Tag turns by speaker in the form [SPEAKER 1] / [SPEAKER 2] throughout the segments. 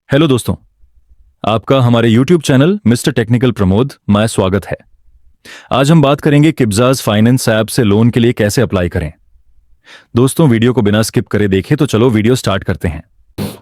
[SPEAKER 1] Hello दोस्तों, आपका हमारे YouTube channel mister technical Pramod में स्वागत है। आज हम बात करेंगे किबजाज फाइनेंस ऐप से लोन के लिए कैसे अप्लाई करें। दोस्तों, वीडियो को बिना स्किप करे देखें तो चलो वीडियो स्टार्ट करते हैं।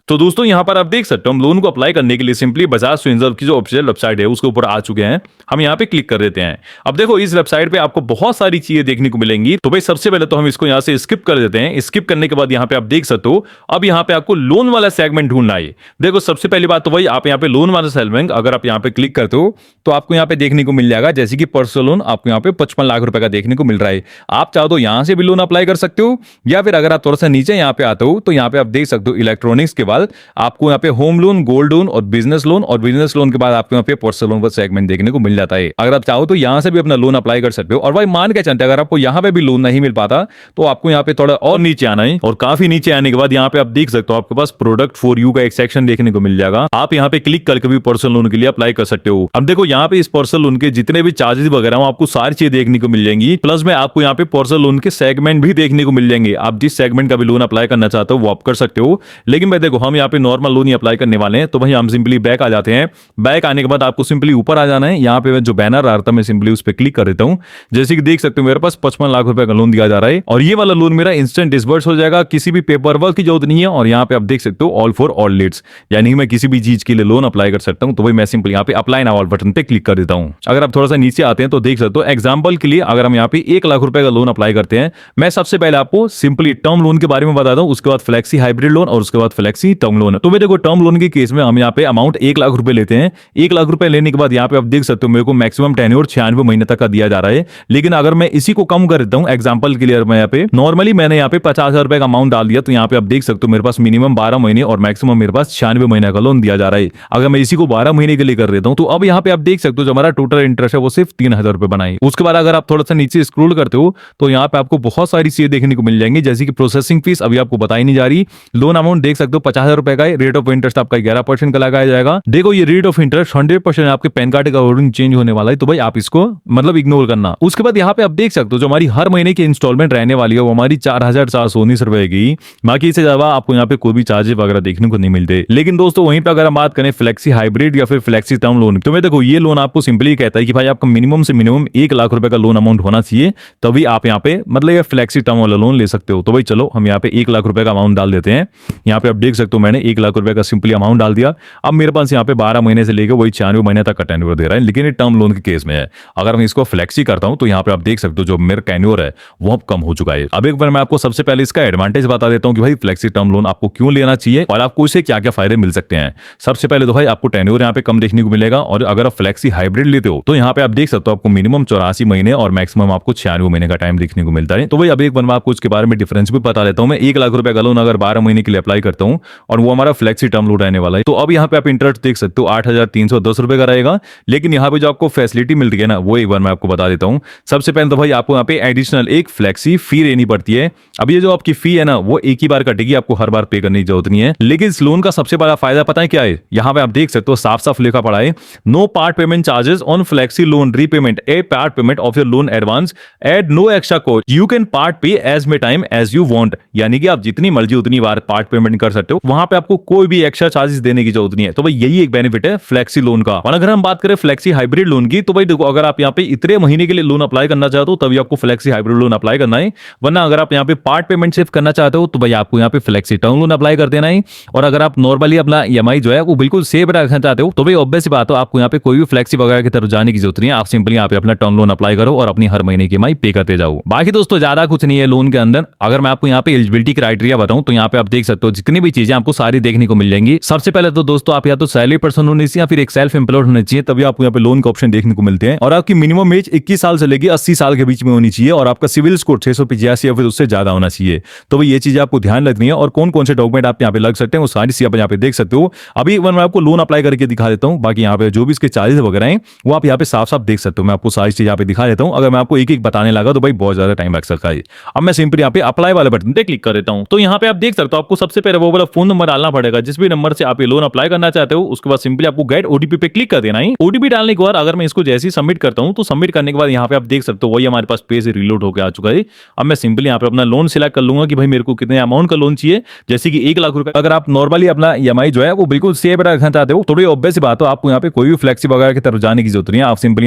[SPEAKER 1] तो दोस्तों, यहां पर आप देख सकते हो हम लोन को अप्लाई करने के लिए सिंपली बजाज फिनसर्व की जो ऑफिशियल वेबसाइट है उसके ऊपर आ चुके हैं। हम यहां पे क्लिक कर देते हैं। अब देखो, इस वेबसाइट पे आपको बहुत सारी चीजें देखने को मिलेंगी। तो भाई सबसे पहले तो हम इसको यहां से स्किप कर देते हैं। स्किप करने के बाद यहां पे आप देख सकते हो अब यहां पे आपको लोन वाला सेगमेंट ढूंढना है। देखो, सबसे पहली बात तो भाई आप यहां पे लोन वाला सेगमेंट अगर आप यहां पे क्लिक करते हो तो आपको यहां पे देखने को मिल जाएगा, जैसे कि पर्सनल लोन आपको यहां पे 55 लाख रुपए का देखने को मिल रहा है। आप चाहो तो यहां से भी लोन अप्लाई कर सकते हो, या फिर अगर आप थोड़ा सा नीचे यहां पे आते हो तो यहां पे आप देख सकते हो इलेक्ट्रॉनिक्स के बाद आपको यहाँ पे होम लोन, गोल्ड लोन और बिजनेस लोन के बाद आपको यहाँ पे पर्सनल लोन का सेगमेंट देखने को मिल जाता है। अगर आप चाहो तो यहाँ से भी अपना लोन अप्लाई कर सकते हो। और भाई मान के चलते अगर आपको यहाँ पे भी लोन नहीं मिल पाता तो आपको यहाँ पे थोड़ा और नीचे आना है, और काफी नीचे आने के बाद यहाँ पे आप देख सकते हो आपके पास प्रोडक्ट फॉर यू का एक सेक्शन देखने को मिल जाएगा। आप यहाँ पे क्लिक करके भी पर्सनल लोन के लिए अप्लाई कर सकते हो। अब देखो, यहाँ पे इस पर्सनल लोन के जितने भी चार्जेस वगैरह आपको सारी चीजें देखने को मिल जाएंगी। प्लस में आपको यहाँ पे पर्सनल लोन के सेगमेंट भी देखने को मिल जाएंगे। आप जिस सेगमेंट का भी लोन अप्लाई करना चाहते हो वो आप कर सकते हो। लेकिन भाई देखो, हम यहाँ पे नॉर्मल लोन ही अप्लाई करने वाले हैं, तो भाई हम सिंपली बैक आ जाते हैं। बैक आने के बाद आपको सिंपली ऊपर आ जाना है। यहाँ पे जो बैनर आ रहा था मैं सिंपली उस पर क्लिक कर देता हूँ। जैसे कि देख सकते हो मेरे पास 55 लाख रुपए का लोन दिया जा रहा है, और ये वाला लोन मेरा इंस्टेंट डिसबर्स हो जाएगा। किसी भी पेपर वर्क की जरूरत नहीं है। और यहाँ पे आप देख सकते हो ऑल फॉर ऑल लीड्स, यानी मैं किसी भी चीज के लिए लोन अप्लाई कर सकता हूँ। तो भाई मैं सिंपली यहाँ पे अप्लाई नाउ ऑल बटन पे क्लिक कर देता हूँ। अगर आप थोड़ा सा नीचे आते हैं तो देख सकते हो एग्जाम्पल के लिए अगर हम यहाँ पे 1 लाख रुपए का लोन अप्लाई करते हैं, मैं सबसे पहले आपको सिंपली टर्म लोन के बारे में बताता हूँ, उसके बाद फ्लेक्सी हाइब्रिड लोन और उसके बाद फ्लेक्सी टर्म लोन। तो भाई देखो, टर्म लोन के केस में हम यहाँ पे अमाउंट 1 लाख रुपए लेते हैं। 1 लाख रुपए लेने के बाद यहाँ पे आप देख सकते हो मेरे को मैक्सिमम टेन्योर 96 महीने तक का दिया जा रहा है। लेकिन अगर मैं इसी को कम कर देता हूँ, एग्जांपल के लिए मैं यहाँ पे नॉर्मली मैंने यहाँ पे 50,000 रुपए का अमाउंट डाल दिया, तो यहाँ पे आप देख सकते हो मेरे पास मिनिमम 12 महीने और मैक्सिमम मेरे पास 96 महीने का लोन दिया जा रहा है। अगर मैं इसी को 12 महीने के लिए कर देता हूँ तो अब यहाँ पे आप देख सकते हो जो हमारा टोटल इंटरेस्ट है वो सिर्फ 3,000 रुपए बनाए। उसके बाद अगर आप थोड़ा सा नीचे स्क्रोल करते हो तो यहाँ पे आपको बहुत सारी चीजें देखने को मिल जाएंगी, जैसे कि प्रोसेसिंग फीस अभी आपको बताई नहीं जा रही। लोन अमाउंट देख सकते हो 50,000 रुपए का है। रेट ऑफ इंटरेस्ट आपका 11% का लगाया जाएगा। देखो, ये रेट ऑफ इंटरेस्ट 100% आपके पैन कार्ड का वर्डिंग चेंज होने वाला है, तो भाई आप इसको मतलब इग्नोर करना। उसके बाद यहाँ पे आप देख सकते हो जो हमारी हर महीने की इंस्टॉलमेंट रहने वाली है वो हमारी 4,419 रुपए की। बाकी इससे ज्यादा आपको यहाँ पे कोई भी चार्जेस वगैरह देखने को नहीं मिलते। लेकिन दोस्तों, वहीं पे अगर हम बात करें फ्लेक्सी हाइब्रिड या फिर फ्लेक्सी टर्म लोन, तो मैं देखो ये लोन आपको सिंपली कहता है कि भाई आपका मिनिमम से मिनिमम 1 लाख रुपए का लोन अमाउंट होना चाहिए, तभी आप यहाँ पे मतलब ये फ्लेक्सी टर्म वाला लोन ले सकते हो। तो भाई चलो हम यहाँ पे 1 लाख रुपए का अमाउंट डाल देते हैं। यहाँ पे आप देख सकते हो मैंने 1 लाख रुपए का सिंपली अमाउंट डाल दिया। अब मेरे पास यहाँ पे 12 महीने से लेकर वही 96 महीने तक का टेन्योर दे रहा है। लेकिन ये टर्म लोन के केस में है। अगर मैं इसको फ्लेक्सी करता हूं तो यहाँ पे आप देख सकते हो जो मेरा टेन्योर है वो अब कम हो चुका है। अब एक बार मैं आपको सबसे पहले इसका एडवांटेज बता देता हूं कि भाई फ्लेक्सी टर्म लोन आपको क्यों लेना चाहिए और आपको इससे क्या क्या फायदे मिल सकते हैं। सबसे पहले तो भाई आपको टेन्योर यहाँ पे कम देखने को मिलेगा, और अगर आप फ्लेक्सी हाइब्रिड लेते हो तो यहाँ पे आप देख सकते हो आपको मिनिमम 84 महीने और मैक्सिमम आपको 96 महीने का टाइम देखने को मिलता है। तो भाई अब एक बार मैं आपको इसके बारे में डिफरेंस भी बता देता हूँ। मैं 1 लाख रुपए का लोन अगर 12 महीने के लिए अप्लाई करता हूँ और वो हमारा फ्लेक्सी टर्म लोन रहने वाला है, तो अब यहाँ पे आप इंटरेस्ट देख सकते हो 8,310 रुपए का रहेगा। लेकिन यहाँ पे जो आपको फैसिलिटी मिल रही है ना, वो एक बार मैं आपको बता देता हूँ। सबसे पहले तो भाई आपको यहाँ पे एडिशनल एक फ्लेक्सी फी लेनी पड़ती है। अब ये जो आपकी फी है ना वो एक ही बार कटेगी, आपको हर बार पे करने की जरूरत नहीं है। लेकिन इस लोन का सबसे बड़ा फायदा पता है क्या है? यहाँ पे आप देख सकते हो साफ साफ लिखा पड़ा है, no part payment charges on flexi loan repayment a part payment of your loan advance at no extra cost you can part pay as may time as you want. यानी कि आप जितनी मर्जी उतनी बार पार्ट पेमेंट कर सकते हो, वहां पे आपको कोई भी एक्स्ट्रा चार्जेस देने की जरूरत नहीं है। तो भाई यही एक बेनिफिट है फ्लेक्सी लोन का। और अगर हम बात करें फ्लेक्सी हाइब्रिड लोन की, तो भाई देखो अगर आप यहाँ पे इतने महीने के लिए लोन अप्लाई करना चाहते हो तभी आपको फ्लेक्सी हाइब्रिड लोन अप्लाई करना है। वरना अगर आप यहाँ पे पार्ट पेमेंट सिर्फ करना चाहते हो तो भाई आपको यहाँ पे फ्लेक्सी टर्म लोन अप्लाई कर देना है। और अगर आप नॉर्मली अपना ईएमआई जो है वो बिल्कुल सेव रखना चाहते हो तो भाई ऑब्वियस सी बात है आपको यहाँ पे कोई भी फ्लेक्सी वगैरह की तरफ जाने की जरूरत नहीं है। आप सिंपली यहाँ पे अपना टर्म लोन अप्लाई करो और अपनी हर महीने की ईएमआई पे करते जाओ। बाकी दोस्तों ज्यादा कुछ नहीं है लोन के अंदर। अगर मैं आपको यहाँ पे एलिजिबिलिटी क्राइटेरिया बताऊं तो यहाँ पे आप देख सकते हो जितनी भी चीजें आपको सारी देखने को मिल जाएंगी। सबसे पहले तो दोस्तों आप या तो सैलरी पर्सन होने चाहिए या फिर एक सेल्फ एम्प्लॉयड होने चाहिए, तभी आपको यहाँ पे लोन का ऑप्शन देखने को मिलते हैं। और आपकी मिनिमम एज 21 साल से लेकर 80 साल के बीच में होनी चाहिए, और आपका सिविल स्कोर 685 या फिर उससे ज्यादा होना चाहिए। तो भाई ये चीजें आपको ध्यान रखनी है। और कौन कौन से डॉक्यूमेंट आप यहाँ पे लग सकते हैं वो सारी चीजें आप यहाँ पे देख सकते हो। अभी मैं आपको लोन अप्लाई करके दिखा देता हूँ। बाकी यहाँ पे जो भी इसके चार्जेस वगैरह हैं वो आप यहाँ पे साफ साफ देख सकते हो। मैं आपको सारी चीज यहाँ पे दिखा देता हूँ। अगर मैं आपको एक एक बताने लगा तो भाई बहुत ज्यादा टाइम लग सकता है। अब मैं सिंपली यहाँ पे अप्लाई वाले बटन पे क्लिक कर देता हूँ। तो यहाँ पे आप देख सकते हो आपको सबसे पहले वो वाला फोन फोन नंबर डालना पड़ेगा, जिस भी नंबर से आप ये लोन अप्लाई करना चाहते हो। उसके बाद सिंपली आपको गेट ओटीपी पे क्लिक कर देना है। ओटीपी डालने के बाद अगर मैं इसको जैसे ही सबमिट करता हूं तो सबमिट करने के बाद यहाँ पे आप देख सकते हो वही हमारे पास पेज रिलोड होकर आ चुका है। अब मैं सिंपली यहाँ पे अपना लोन सिलेक्ट कर लूंगा कि भाई मेरे को कितने अमाउंट का लोन चाहिए, जैसे कि 1 लाख रुपए। अगर आप नॉर्मली अपना ईएमआई जो है वो बिल्कुल सेव रखना चाहते हो, थोड़ी ऑब्वियस सी बात हो, आपको यहाँ पे कोई भी फ्लेक्सी वगैरह की तरफ जाने की जरूरत नहीं है। आप सिंपली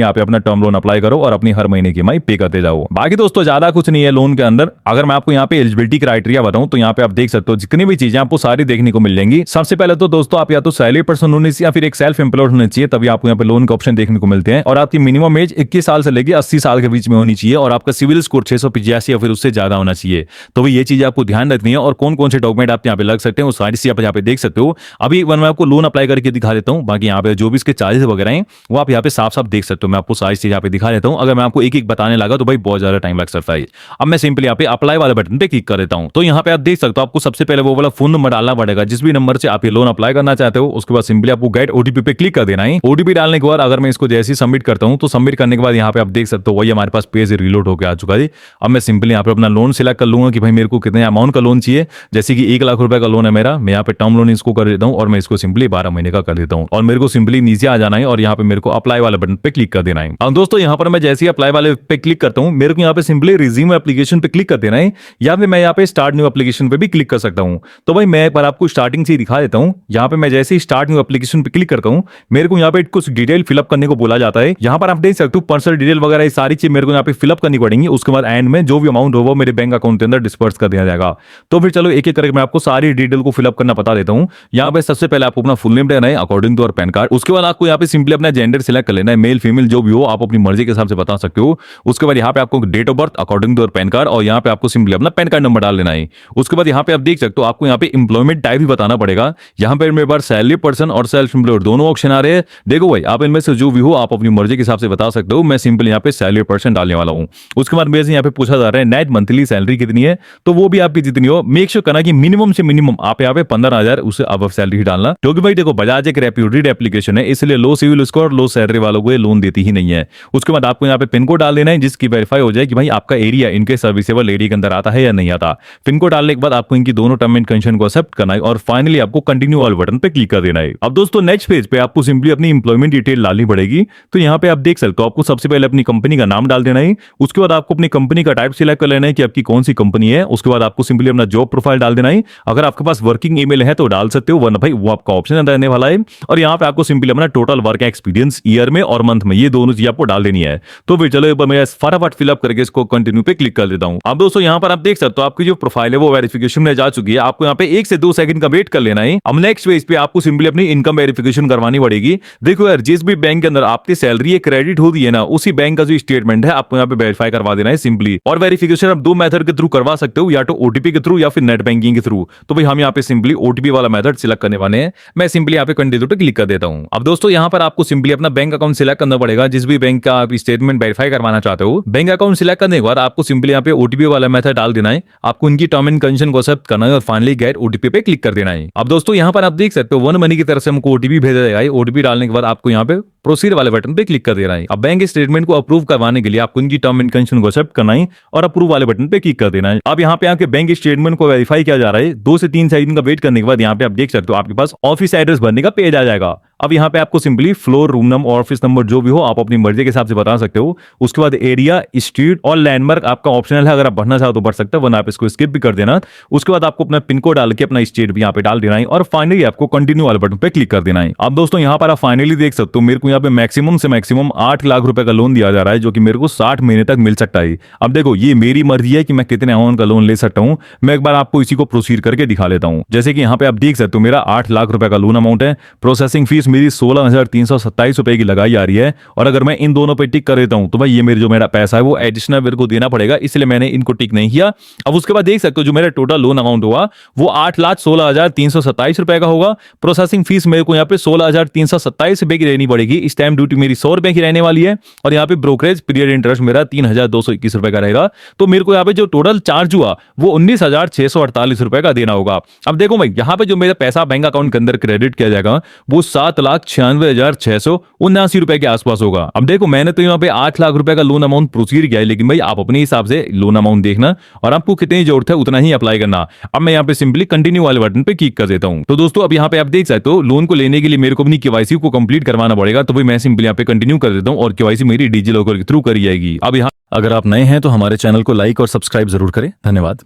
[SPEAKER 1] यहाँ पे अपना टर्म लोन अप्लाई करो और अपनी हर महीने की ईएमआई पे करते जाओ। बाकी दोस्तों ज्यादा कुछ नहीं है लोन के अंदर। अगर मैं आपको यहाँ पे एलिजिबिलिटी क्राइटेरिया बताऊं तो यहाँ पे आप देख सकते हो जितनी भी चीजें आपको सारी देखने को मिल जाएंगी। सबसे पहले तो दोस्तों आप या तो सैलरी पर्सन होने चाहिए या फिर एक सेल्फ एम्प्लॉयड होने चाहिए, तभी आपको यहाँ पे लोन का ऑप्शन देखने को मिलते हैं। और आपकी मिनिमम एज 21 साल से लेकर 80 साल के बीच में होनी चाहिए और आपका सिविल स्कोर 685 या फिर उससे ज्यादा होना चाहिए। तो ये चीजें आपको ध्यान रखनी है। और कौन कौन से डॉक्यूमेंट आप यहाँ पे लग सकते हैं वो सारी चीजें आप यहाँ पे देख सकते हो। अभी मैं आपको लोन अप्लाई करके दिखा देता हूँ, बाकी यहाँ पे जो भी इसके चार्जेस वगैरह हैं वो आप यहाँ पे साफ साफ देख सकते हो। मैं आपको सारी चीज यहाँ पे दिखा देता हूँ। अगर मैं आपको एक एक बताने लगा तो भाई बहुत ज्यादा टाइम लग सकता है। अब मैं सिंपली यहाँ पे अप्लाई वाले बटन पे क्लिक कर देता हूँ। तो यहाँ पे आप देख सकते हो आपको सबसे पहले वो वाला फोन नंबर डालना पड़ेगा, जिस भी नंबर से आप ये लोन अप्लाई करना चाहते हो। उसके बाद सिंपली आपको गेट ओटीपी पे क्लिक कर देना है। ओटीपी डालने के बाद अगर मैं इसको जैसे ही सबमिट करता हूँ तो सबमिट करने के बाद यहाँ पे आप देख सकते हो वही हमारे पास पेज रिलोड होकर आ चुका है। अब मैं सिंपली यहाँ पे अपना लोन सिलेक्ट कर लूंगा कि भाई मेरे को कितने अमाउंट का लोन चाहिए, जैसे कि 1 लाख रुपए का लोन है मेरा। मैं यहाँ पे टर्म लोन इसको कर देता हूँ और मैं इसको सिंपली 12 महीने का कर देता हूँ। और मेरे को सिंपली नीचे आ जाना है और यहाँ पे मेरे को अप्लाई वाले बटन पे क्लिक कर देना है। अब दोस्तों यहाँ पर मैं जैसे ही अप्लाई वाले पे क्लिक करता हूँ मेरे को यहाँ पे सिंपली रिज्यूम एप्लीकेशन पे क्लिक कर देना है, या फिर मैं यहाँ पे स्टार्ट न्यू एप्लीकेशन पे भी क्लिक कर सकता हूँ। तो भाई मैं एक बार आपको स्टार्टिंग से ही दिखा देता हूँ। यहाँ पे मैं जैसे ही स्टार्ट न्यू एप्लीकेशन पे क्लिक करता हूँ मेरे को यहाँ पे कुछ डिटेल फिलअप करने को बोला जाता है। यहाँ पर आप देख सकते हो पर्सनल डिटेल वगैरह सारी चीज मेरे को यहाँ पे फिलअप करनी पड़ेंगी। उसके बाद एंड में जो भी अमाउंट होगा मेरे बैंक अकाउंट के अंदर डिस्पर्स कर दिया जाएगा। तो फिर चलो एक एक करके मैं आपको सारी डिटेल को फिलअप करना बता देता हूँ। यहाँ पे सबसे पहले आपको अपना फुल नेम देना है अकॉर्डिंग टू और पैन कार्ड। उसके बाद आपको यहाँ पे सिंपली अपना जेंडर सिलेक्ट कर लेना है, मेल फीमेल जो भी हो आप अपनी मर्जी के हिसाब से बता सकते हो। उसके बाद यहाँ पे आपको date of birth according to और पैन कार्ड, और यहाँ पे आपको सिंपली अपना पैन कार्ड नंबर डाल लेना है। उसके बाद यहाँ पे आप देख सकते हो आपको यहाँ पे इंप्लॉयमेंट टाइप भी बताना पड़ेगा। यहाँ पे मेरे पास सैलरी पर्सन और सेल्फ एम्प्लॉयड दोनों ऑप्शन आ रहे हैं। देखो भाई आप इनमें से जो भी हो आप अपनी मर्जी के हिसाब से बता सकते हो। मैं सिंपल यहाँ पे सैलरी पर्सन डालने वाला हूँ। उसके बाद मेरे से यहाँ पे पूछा जा रहा है नेट मंथली सैलरी कितनी है, तो वो भी आपकी जितनी हो मेक श्योर करना कि मिनिमम से मिनिमम आप यहाँ पे 15,000 उससे अब सैलरी डालना। क्योंकि भाई देखो बजाज एक रेप्यूटेड एप्लीकेशन है, इसलिए लो सिविल स्कोर लो सैलरी वालों को ये लोन देती ही नहीं है। उसके बाद आपको यहाँ पे पिन कोड डाल देना है जिसकी वेरीफाई हो जाए कि भाई आपका एरिया इनके सर्विसेबल एरिया के अंदर आता है या नहीं आता। पिन कोड डालने के बाद आपको इनकी दोनों टर्म एंड कंडीशन को एक्सेप्ट करना है और फाइनली आपको कंटिन्यू वाले बटन पे क्लिक कर देना है। अब दोस्तों नेक्स्ट पेज पे आपको सिंपली अपनी इंप्लॉयमेंट डिटेल डालनी पड़ेगी। तो यहाँ पे आप देख सकते हो आपको सबसे पहले अपनी कंपनी का नाम डाल देना है। उसके बाद आपको अपनी कंपनी का टाइप सिलेक्ट कर लेना है कि आपकी कौन सी कंपनी है। उसके बाद आपको सिंपली अपना जॉब प्रोफाइल डाल देना है। अगर आपके पास वर्किंग ईमेल है तो डाल सकते हो, वरना भाई वो आपका ऑप्शन रहने वाला है। और यहाँ पे आपको सिंपली अपना टोटल वर्क एक्सपीरियंस ईयर में और मंथ में ये दोनों चीज आपको डाल देनी है। तो फिर चलो एक बार मैं फटाफट फिलअप करके इसको कंटिन्यू पे क्लिक कर देता हूँ। अब दोस्तों यहाँ पर आप देख सकते हो आपकी जो प्रोफाइल है वो वेरिफिकेशन में जा चुकी है। आपको यहाँ पे 1 से 2 सेकंड का वेट कर लेना है। अब नेक्स्ट पेज पे आपको सिंपली अपनी इनकम वेरिफिकेशन करवानी पड़ेगी। देखो यार जिस भी बैंक के अंदर आपकी सैलरी क्रेडिट होती है ना उसी बैंक का जो स्टेटमेंट है आपको यहाँ पे वेरीफाई करवा देना है सिंपली। और वेरिफिकेशन आप 2 मेथड के थ्रू करवा सकते हो, या तो ओटीपी के थ्रू या फिर नेट बैंकिंग के थ्रू। तो भाई हम यहाँ पे सिंपली ओटीपी वाला मेथड सिलेक्ट करने वाले हैं। मैं सिंपली यहाँ पे कंटिन्यू पे क्लिक कर देता हूँ। अब दोस्तों यहाँ पर आपको सिंपली अपना बैंक अकाउंट सिलेक्ट करना पड़ेगा, जिस भी बैंक का आप स्टेटमेंट वेरीफाई करवाना चाहते हो। बैंक अकाउंट सिलेक्ट करने के बाद आपको सिंपली यहाँ पे ओटीपी वाला मेथड डाल देना है। आपको इनकी टर्म एंड कंडीशन को एक्सेप्ट करना है और फाइनली गेट ओटीपी पे क्लिक कर देना है। अब दोस्तों यहाँ पर आप देख सकते हो वन मनी की तरफ से हमको ओटीपी भेजा जाएगा। ओटीपी डालने के बाद आपको यहाँ पे प्रोसीड वाले बटन पे क्लिक कर देना है। अब बैंक स्टेटमेंट को अप्रूव करवाने के लिए आपको इनकी टर्म एंड कंडीशन को एक्सेप्ट करना है और अप्रूव वाले बटन पे क्लिक कर देना है। अब यहाँ पे आपके बैंक स्टेटमेंट को वेरीफाई किया जा रहा है। 2 से 3 सेकंड का वेट करने के बाद यहाँ पे आप देख सकते हो आपके पास ऑफिस एड्रेस भरने का पेज आ जाएगा। अब यहाँ पे आपको सिंपली फ्लोर, रूम नंबर और ऑफिस नंबर जो भी हो आप अपनी मर्जी के हिसाब से बता सकते हो। उसके बाद एरिया, स्ट्रीट और लैंडमार्क आपका ऑप्शनल है, अगर आप भरना चाहो तो भर सकते हो, वरना आप इसको स्किप भी कर देना। उसके बाद आपको अपना पिन कोड डाल के अपना स्टेट भी यहाँ पे डाल देना है और फाइनली आपको कंटिन्यू वाले बटन पे क्लिक कर देना है। अब दोस्तों यहाँ पर आप फाइनली देख सकते हो मेरे को यहाँ पे मैक्सिमम से मैक्सिमम 8 लाख रुपए का लोन दिया जा रहा है, जो कि मेरे को 60 महीने तक मिल सकता है। अब देखो ये मेरी मर्जी है कि मैं कितने अमाउंट का लोन ले सकता हूँ। मैं एक बार आपको इसी को प्रोसीड करके दिखा लेता हूँ। जैसे कि यहाँ पे आप देख सकते हो मेरा 8 लाख रुपए का लोन अमाउंट है। प्रोसेसिंग फीस मेरी 16,327 रुपए की लगाई जा रही है। और अगर मैं इन दोनों पे टिक कर देता हूँ तो भाई ये मेरे जो मेरा पैसा है वो एडिशनल मेरे को देना पड़ेगा, इसलिए मैंने इनको टिक नहीं किया। अब उसके बाद देख सकते हो जो मेरा टोटल लोन अमाउंट हुआ वो 8,16,327 रुपए का होगा। प्रोसेसिंग फीस मेरे को यहाँ पे 16,327 रुपए की रहनी पड़ेगी। स्टैम्प ड्यूटी मेरी 100 रुपए की रहने वाली है और यहाँ पे ब्रोकरेज पीरियड इंटरेस्ट मेरा 3,221 रुपए का रहेगा। तो मेरे को यहाँ पे जो टोटल चार्ज हुआ वो 19,648 रुपए का देना होगा। अब देखो भाई यहाँ पे जो मेरा पैसा बैंक अकाउंट के अंदर क्रेडिट किया जाएगा वो 7 7,96,679 के आसपास होगा। अब देखो मैंने तो यहाँ पे 8 लाख रुपए का लोन अमाउंट प्रोसीड किया है, लेकिन भाई आप अपने हिसाब से लोन अमाउंट देखना और आपको कितनी जरूरत है उतना ही अप्लाई करना। अब मैं यहाँ पे सिंपली कंटिन्यू वाले बटन पे क्लिक कर देता हूँ। तो दोस्तों अब यहाँ पे आप देख सकते हो लोन को लेने के लिए मेरे को अपनी केवाईसी को कंप्लीट करवाना पड़ेगा, तो भाई मैं सिंपली यहाँ पे कंटिन्यू कर देता हूँ और केवाईसी मेरी डिजी लॉकर के थ्रू करी जाएगी। अब यहाँ अगर आप नए हैं तो हमारे चैनल को लाइक और सब्सक्राइब जरूर करें। धन्यवाद।